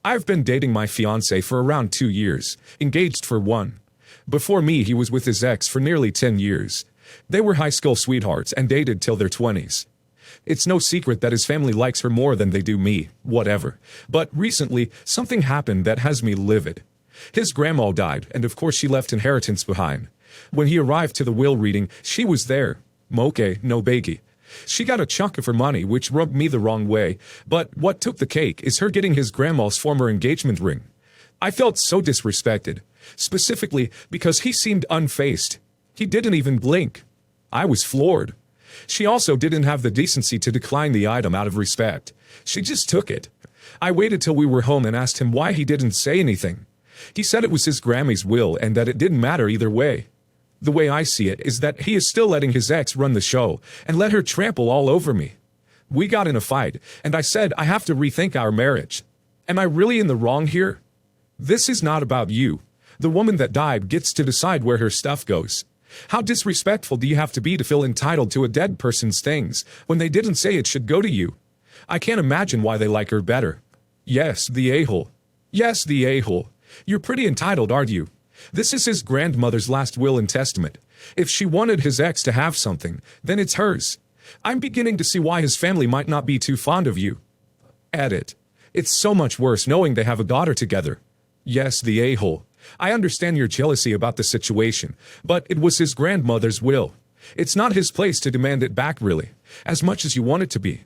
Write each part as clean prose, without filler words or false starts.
I've been dating my fiancé for around 2 years, engaged for one. Before me, he was with his ex for nearly 10 years. They were high school sweethearts and dated till their 20s. It's no secret that his family likes her more than they do me, whatever. But recently, something happened that has me livid. His grandma died, and of course she left inheritance behind. When he arrived to the will reading, she was there. Okay, no biggie. She got a chunk of her money, which rubbed me the wrong way, but what took the cake is her getting his grandma's former engagement ring. I felt so disrespected, specifically because he seemed unfazed. He didn't even blink. I was floored. She also didn't have the decency to decline the item out of respect. She just took it. I waited till we were home and asked him why he didn't say anything. He said it was his Grammy's will and that it didn't matter either way. The way I see it is that he is still letting his ex run the show and let her trample all over me. We got in a fight, and I said I have to rethink our marriage. Am I really in the wrong here? This is not about you. The woman that died gets to decide where her stuff goes. How disrespectful do you have to be to feel entitled to a dead person's things when they didn't say it should go to you? I can't imagine why they like her better. Yes, the a-hole. Yes, the a-hole. You're pretty entitled, aren't you? This is his grandmother's last will and testament. If she wanted his ex to have something, then it's hers. I'm beginning to see why his family might not be too fond of you. Edit. It's so much worse knowing they have a daughter together. Yes, the a-hole. I understand your jealousy about the situation, but it was his grandmother's will. It's not his place to demand it back really, as much as you want it to be.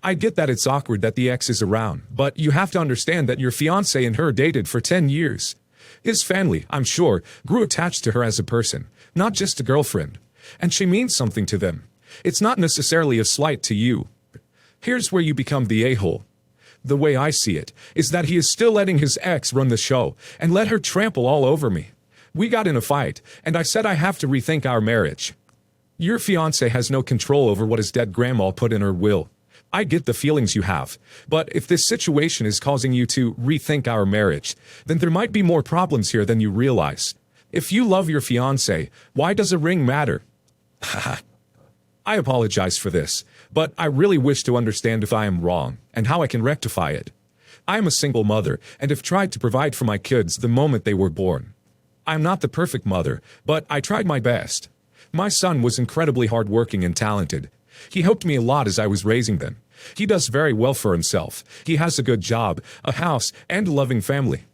I get that it's awkward that the ex is around, but you have to understand that your fiancé and her dated for 10 years. His family, I'm sure, grew attached to her as a person, not just a girlfriend. And she means something to them. It's not necessarily a slight to you. Here's where you become the a-hole. The way I see it is that he is still letting his ex run the show and let her trample all over me. We got in a fight, and I said I have to rethink our marriage. Your fiancé has no control over what his dead grandma put in her will. I get the feelings you have, but if this situation is causing you to rethink our marriage, then there might be more problems here than you realize. If you love your fiancé, why does a ring matter? I apologize for this, but I really wish to understand if I am wrong and how I can rectify it. I am a single mother and have tried to provide for my kids the moment they were born. I am not the perfect mother, but I tried my best. My son was incredibly hardworking and talented. He helped me a lot as I was raising them. He does very well for himself. He has a good job, a house, and a loving family.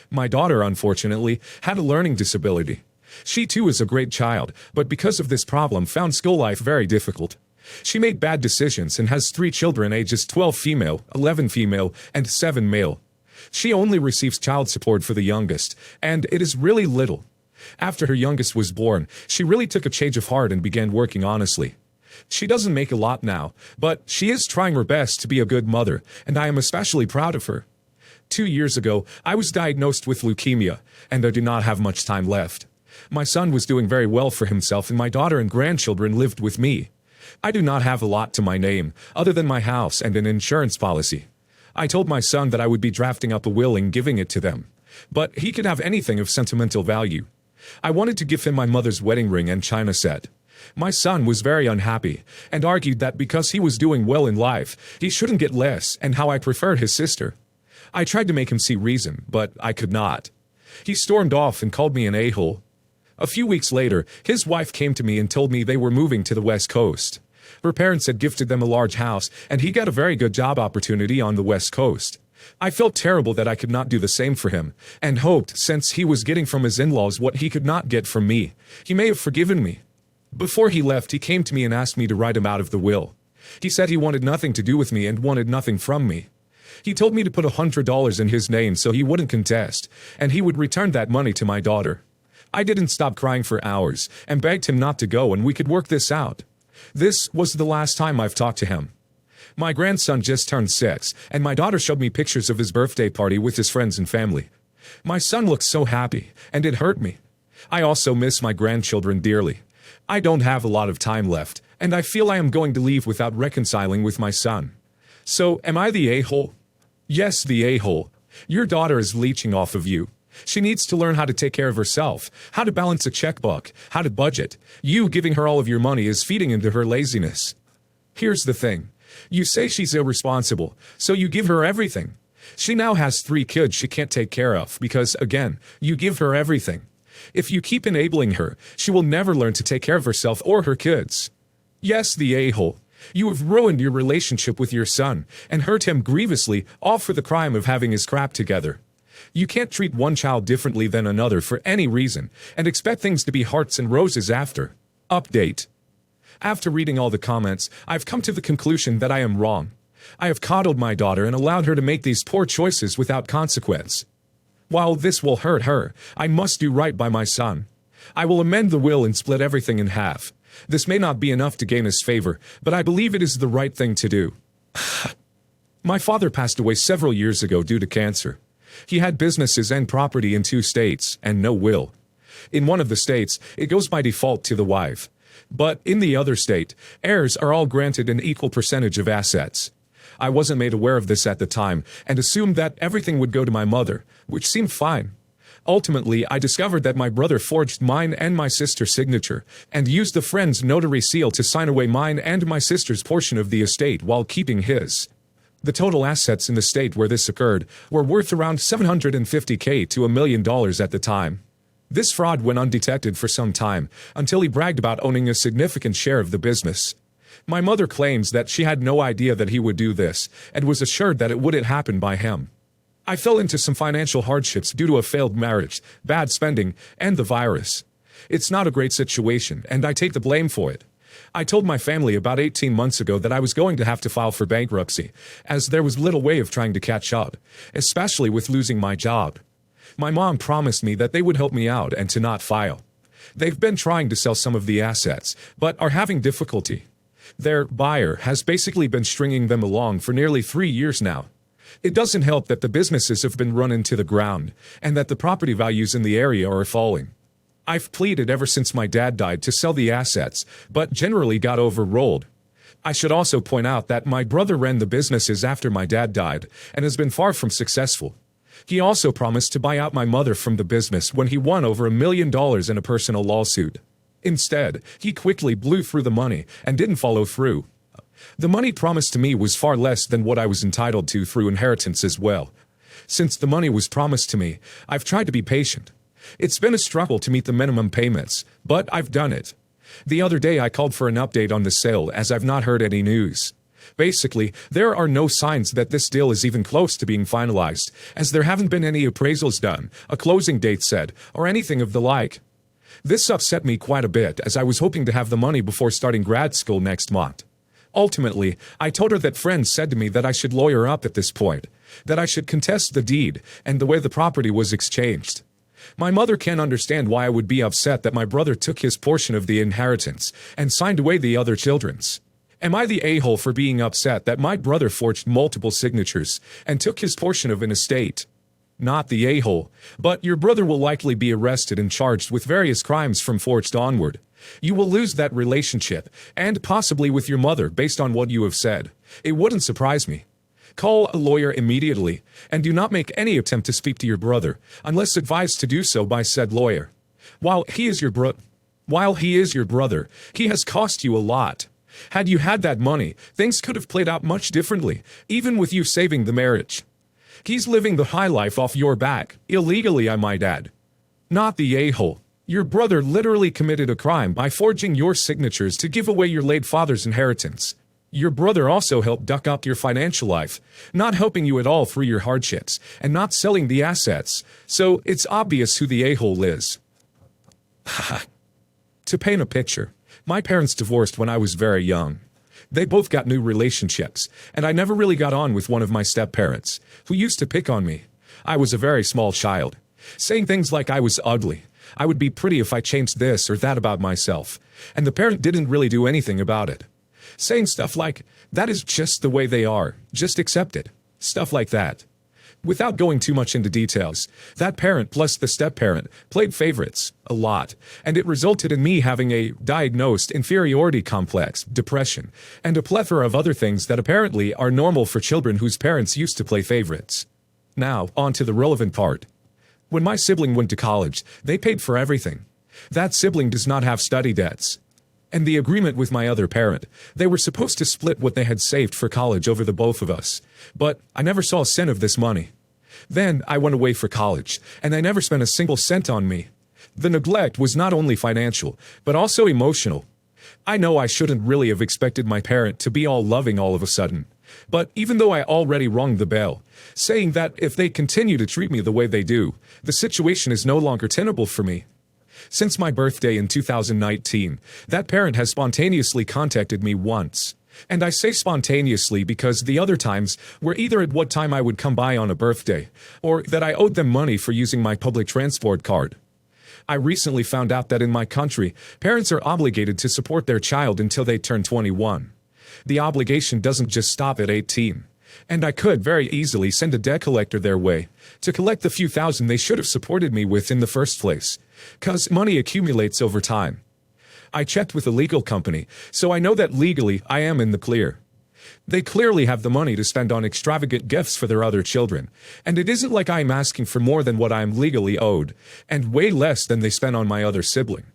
My daughter, unfortunately, had a learning disability. She too is a great child, but because of this problem found school life very difficult. She made bad decisions and has 3 children ages 12 female, 11 female, and 7 male. She only receives child support for the youngest, and it is really little. After her youngest was born, she really took a change of heart and began working honestly. She doesn't make a lot now, but she is trying her best to be a good mother, and I am especially proud of her. 2 years ago, I was diagnosed with leukemia, and I do not have much time left. My son was doing very well for himself, and my daughter and grandchildren lived with me. I do not have a lot to my name, other than my house and an insurance policy. I told my son that I would be drafting up a will and giving it to them, but he could have anything of sentimental value. I wanted to give him my mother's wedding ring and china set. My son was very unhappy, and argued that because he was doing well in life, he shouldn't get less, and how I preferred his sister. I tried to make him see reason, but I could not. He stormed off and called me an a-hole. A few weeks later, his wife came to me and told me they were moving to the West Coast. Her parents had gifted them a large house, and he got a very good job opportunity on the West Coast. I felt terrible that I could not do the same for him, and hoped, since he was getting from his in-laws what he could not get from me, he may have forgiven me. Before he left, he came to me and asked me to write him out of the will. He said he wanted nothing to do with me and wanted nothing from me. He told me to put $100 in his name so he wouldn't contest, and he would return that money to my daughter. I didn't stop crying for hours, and begged him not to go and we could work this out. This was the last time I've talked to him. My grandson just turned 6, and my daughter showed me pictures of his birthday party with his friends and family. My son looked so happy, and it hurt me. I also miss my grandchildren dearly. I don't have a lot of time left, and I feel I am going to leave without reconciling with my son. So, am I the a-hole? Yes, the a-hole. Your daughter is leeching off of you. She needs to learn how to take care of herself, how to balance a checkbook, how to budget. You giving her all of your money is feeding into her laziness. Here's the thing. You say she's irresponsible, so you give her everything. She now has 3 kids she can't take care of because, again, you give her everything. If you keep enabling her, she will never learn to take care of herself or her kids. Yes, the a-hole. You have ruined your relationship with your son and hurt him grievously, all for the crime of having his crap together. You can't treat one child differently than another for any reason and expect things to be hearts and roses after. Update. After reading all the comments, I've come to the conclusion that I am wrong. I have coddled my daughter and allowed her to make these poor choices without consequence. While this will hurt her, I must do right by my son. I will amend the will and split everything in half. This may not be enough to gain his favor, but I believe it is the right thing to do. My father passed away several years ago due to cancer. He had businesses and property in 2 states, and no will. In one of the states, it goes by default to the wife. But in the other state, heirs are all granted an equal percentage of assets. I wasn't made aware of this at the time, and assumed that everything would go to my mother, which seemed fine. Ultimately, I discovered that my brother forged mine and my sister's signature, and used a friend's notary seal to sign away mine and my sister's portion of the estate while keeping his. The total assets in the state where this occurred were worth around $750K to $1 million at the time. This fraud went undetected for some time, until he bragged about owning a significant share of the business. My mother claims that she had no idea that he would do this, and was assured that it wouldn't happen by him. I fell into some financial hardships due to a failed marriage, bad spending, and the virus. It's not a great situation, and I take the blame for it. I told my family about 18 months ago that I was going to have to file for bankruptcy, as there was little way of trying to catch up, especially with losing my job. My mom promised me that they would help me out and to not file. They've been trying to sell some of the assets, but are having difficulty. Their buyer has basically been stringing them along for nearly 3 years now. It doesn't help that the businesses have been run into the ground, and that the property values in the area are falling. I've pleaded ever since my dad died to sell the assets, but generally got overruled. I should also point out that my brother ran the businesses after my dad died, and has been far from successful. He also promised to buy out my mother from the business when he won over $1 million in a personal lawsuit. Instead, he quickly blew through the money and didn't follow through. The money promised to me was far less than what I was entitled to through inheritance as well. Since the money was promised to me, I've tried to be patient. It's been a struggle to meet the minimum payments, but I've done it. The other day I called for an update on the sale as I've not heard any news. Basically, there are no signs that this deal is even close to being finalized, as there haven't been any appraisals done, a closing date set, or anything of the like. This upset me quite a bit, as I was hoping to have the money before starting grad school next month. Ultimately, I told her that friends said to me that I should lawyer up at this point, that I should contest the deed and the way the property was exchanged. My mother can't understand why I would be upset that my brother took his portion of the inheritance and signed away the other children's. Am I the a-hole for being upset that my brother forged multiple signatures and took his portion of an estate? Not the a-hole, but your brother will likely be arrested and charged with various crimes from forged onward. You will lose that relationship, and possibly with your mother based on what you have said. It wouldn't surprise me. Call a lawyer immediately, and do not make any attempt to speak to your brother, unless advised to do so by said lawyer. While he is your brother, he has cost you a lot. Had you had that money, things could have played out much differently, even with you saving the marriage. He's living the high life off your back, illegally I might add. Not the a-hole. Your brother literally committed a crime by forging your signatures to give away your late father's inheritance. Your brother also helped duck up your financial life, not helping you at all through your hardships, and not selling the assets, so it's obvious who the a-hole is. To paint a picture, my parents divorced when I was very young. They both got new relationships, and I never really got on with one of my step-parents, who used to pick on me. I was a very small child, saying things like I was ugly, I would be pretty if I changed this or that about myself, and the parent didn't really do anything about it. Saying stuff like, that is just the way they are, just accept it, stuff like that. Without going too much into details, that parent plus the step-parent played favorites, a lot, and it resulted in me having a diagnosed inferiority complex, depression, and a plethora of other things that apparently are normal for children whose parents used to play favorites. Now, on to the relevant part. When my sibling went to college, they paid for everything. That sibling does not have study debts. And the agreement with my other parent, they were supposed to split what they had saved for college over the both of us. But I never saw a cent of this money. Then I went away for college, and they never spent a single cent on me. The neglect was not only financial, but also emotional. I know I shouldn't really have expected my parent to be all loving all of a sudden. But even though I already rung the bell, saying that if they continue to treat me the way they do, the situation is no longer tenable for me. Since my birthday in 2019, that parent has spontaneously contacted me once. And I say spontaneously because the other times were either at what time I would come by on a birthday, or that I owed them money for using my public transport card. I recently found out that in my country, parents are obligated to support their child until they turn 21. The obligation doesn't just stop at 18. And I could very easily send a debt collector their way to collect the few thousand they should have supported me with in the first place, 'cause money accumulates over time. I checked with a legal company, so I know that legally I am in the clear. They clearly have the money to spend on extravagant gifts for their other children, and it isn't like I'm asking for more than what I am legally owed, and way less than they spent on my other sibling.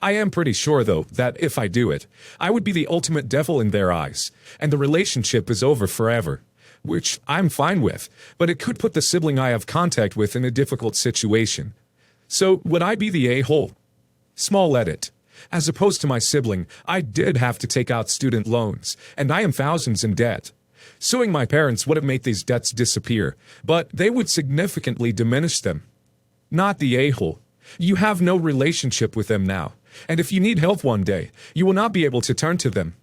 I am pretty sure, though, that if I do it, I would be the ultimate devil in their eyes, and the relationship is over forever. Which I'm fine with, but it could put the sibling I have contact with in a difficult situation. So, would I be the a-hole? Small edit. As opposed to my sibling, I did have to take out student loans, and I am thousands in debt. Suing my parents wouldn't make these debts disappear, but they would significantly diminish them. Not the a-hole. You have no relationship with them now, and if you need help one day, you will not be able to turn to them.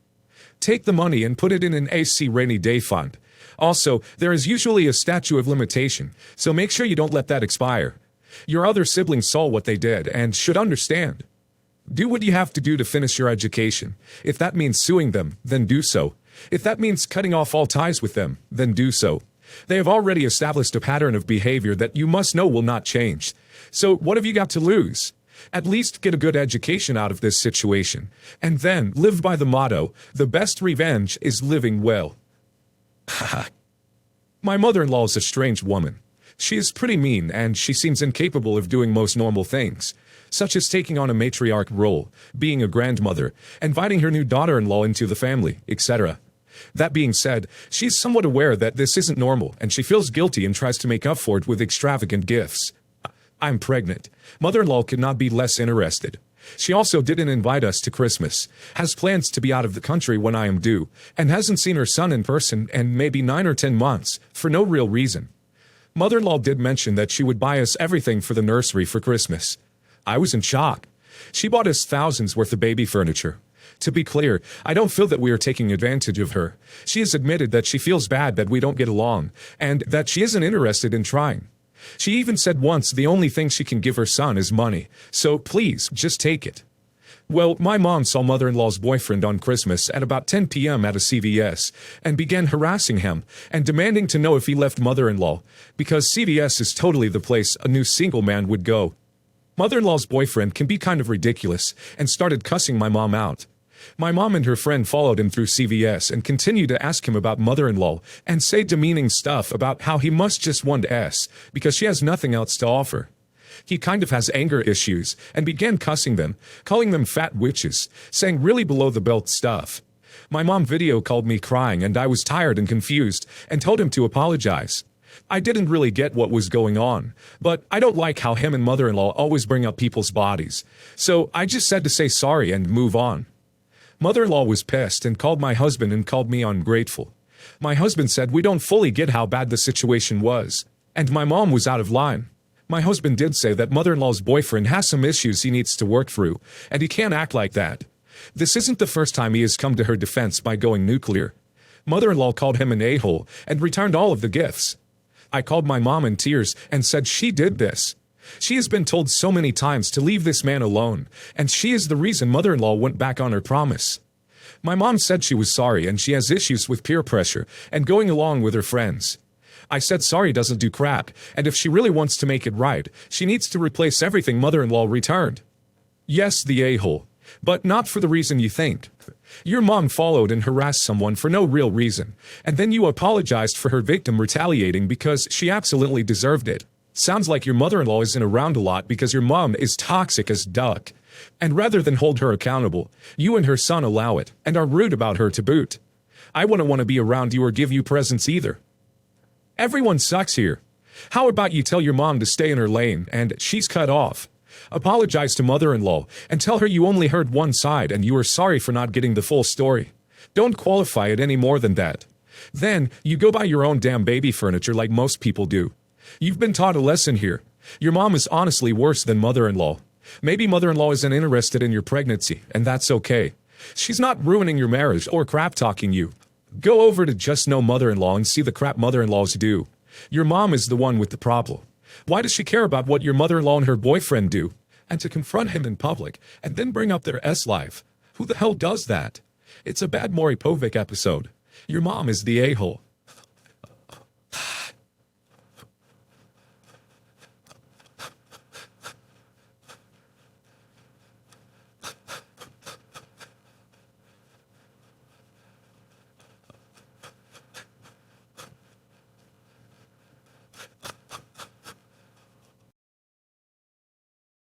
Take the money and put it in an AC rainy day fund. Also, there is usually a statute of limitation, so make sure you don't let that expire. Your other siblings saw what they did and should understand. Do what you have to do to finish your education. If that means suing them, then do so. If that means cutting off all ties with them, then do so. They have already established a pattern of behavior that you must know will not change. So what have you got to lose? At least get a good education out of this situation. And then live by the motto, the best revenge is living well. My mother-in-law is a strange woman. She is pretty mean, and she seems incapable of doing most normal things, such as taking on a matriarch role, being a grandmother, inviting her new daughter-in-law into the family, etc. That being said, she's somewhat aware that this isn't normal, and she feels guilty and tries to make up for it with extravagant gifts. I'm pregnant. Mother-in-law could not be less interested. She also didn't invite us to Christmas, has plans to be out of the country when I am due, and hasn't seen her son in person in maybe 9 or 10 months, for no real reason. Mother-in-law did mention that she would buy us everything for the nursery for Christmas. I was in shock. She bought us thousands worth of baby furniture. To be clear, I don't feel that we are taking advantage of her. She has admitted that she feels bad that we don't get along, and that she isn't interested in trying. She even said once the only thing she can give her son is money, so please, just take it. Well, my mom saw mother-in-law's boyfriend on Christmas at about 10 p.m. at a CVS and began harassing him and demanding to know if he left mother-in-law, because CVS is totally the place a new single man would go. Mother-in-law's boyfriend can be kind of ridiculous and started cussing my mom out. My mom and her friend followed him through CVS and continued to ask him about mother-in-law and say demeaning stuff about how he must just want S because she has nothing else to offer. He kind of has anger issues and began cussing them, calling them fat witches, saying really below-the-belt stuff. My mom video called me crying and I was tired and confused and told him to apologize. I didn't really get what was going on, but I don't like how him and mother-in-law always bring up people's bodies, so I just said to say sorry and move on. Mother-in-law was pissed and called my husband and called me ungrateful. My husband said we don't fully get how bad the situation was, and my mom was out of line. My husband did say that mother-in-law's boyfriend has some issues he needs to work through, and he can't act like that. This isn't the first time he has come to her defense by going nuclear. Mother-in-law called him an a-hole and returned all of the gifts. I called my mom in tears and said she did this. She has been told so many times to leave this man alone, and she is the reason mother-in-law went back on her promise. My mom said she was sorry and she has issues with peer pressure and going along with her friends. I said sorry doesn't do crap, and if she really wants to make it right, she needs to replace everything mother-in-law returned. Yes, the a-hole, but not for the reason you think. Your mom followed and harassed someone for no real reason, and then you apologized for her victim retaliating because she absolutely deserved it. Sounds like your mother-in-law isn't around a lot because your mom is toxic as duck. And rather than hold her accountable, you and her son allow it, and are rude about her to boot. I wouldn't want to be around you or give you presents either. Everyone sucks here. How about you tell your mom to stay in her lane, and she's cut off? Apologize to mother-in-law, and tell her you only heard one side and you are sorry for not getting the full story. Don't qualify it any more than that. Then, you go buy your own damn baby furniture like most people do. You've been taught a lesson here. Your mom is honestly worse than mother-in-law. Maybe mother-in-law isn't interested in your pregnancy, and that's okay. She's not ruining your marriage or crap-talking you. Go over to Just Know Mother-in-Law and see the crap mother-in-laws do. Your mom is the one with the problem. Why does she care about what your mother-in-law and her boyfriend do? And to confront him in public, and then bring up their S-life. Who the hell does that? It's a bad Maury Povich episode. Your mom is the a-hole.